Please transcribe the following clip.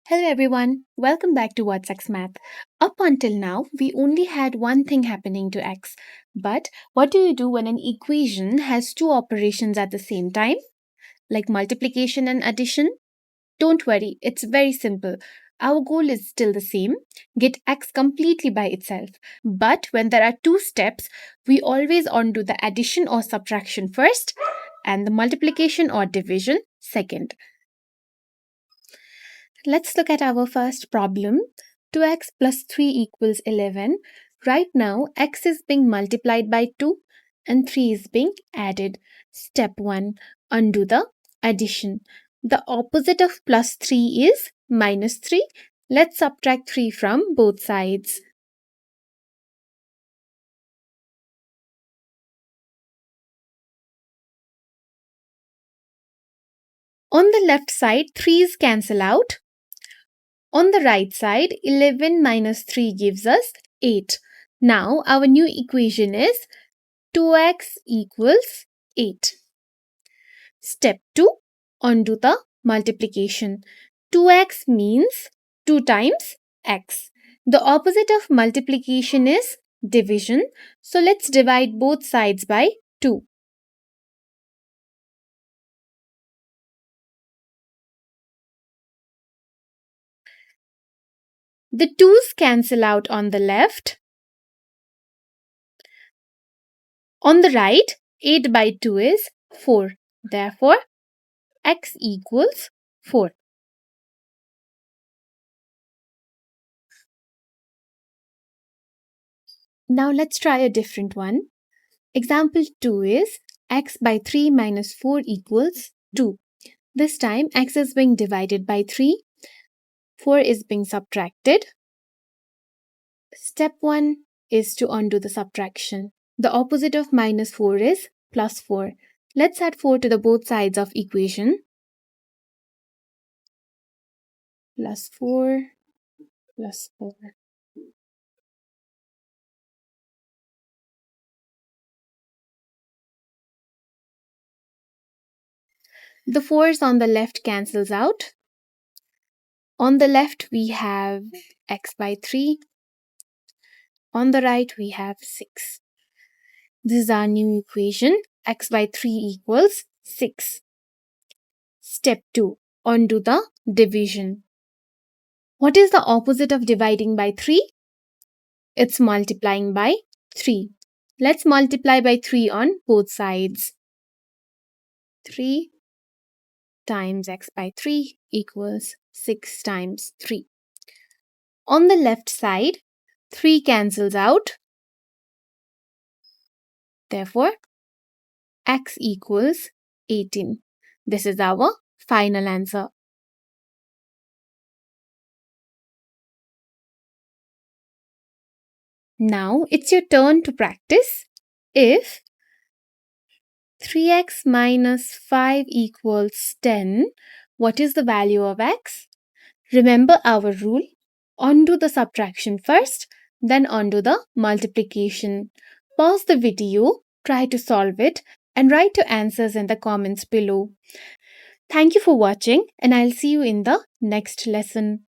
Hello everyone, welcome back to WhatsX Math. Up until now, we only had one thing happening to x. But what do you do when an equation has two operations at the same time, like multiplication and addition? Don't worry, it's very simple. Our goal is still the same, get x completely by itself. But when there are two steps, we always undo the addition or subtraction first and the multiplication or division second. Let's look at our first problem. 2x plus 3 equals 11. Right now, x is being multiplied by 2 and 3 is being added. Step 1. Undo the addition. The opposite of plus 3 is minus 3. Let's subtract 3 from both sides. On the left side, 3's cancel out. On the right side, 11 minus 3 gives us 8. Now, our new equation is 2x equals 8. Step 2. Undo the multiplication. 2x means 2 times x. The opposite of multiplication is division. So let's divide both sides by 2. The 2's cancel out on the left. On the right, 8 by 2 is 4. Therefore, x equals 4. Now let's try a different one. Example 2 is x by 3 minus 4 equals 2. This time x is being divided by 3, 4 is being subtracted. Step 1 is to undo the subtraction. The opposite of minus 4 is plus 4. Let's add 4 to the both sides of equation. Plus 4, plus 4. The 4's on the left cancels out. On the left we have x by 3. On the right we have 6. This is our new equation. X by 3 equals 6. Step 2. Undo the division. What is the opposite of dividing by 3? It's multiplying by 3. Let's multiply by 3 on both sides. 3 times x by 3 equals 6 times 3. On the left side, 3 cancels out. Therefore, x equals 18. This is our final answer. Now it's your turn to practice. If 3x minus 5 equals 10, what is the value of x? Remember our rule. Undo the subtraction first, then undo the multiplication. Pause the video, try to solve it, and write your answers in the comments below. Thank you for watching, and I'll see you in the next lesson.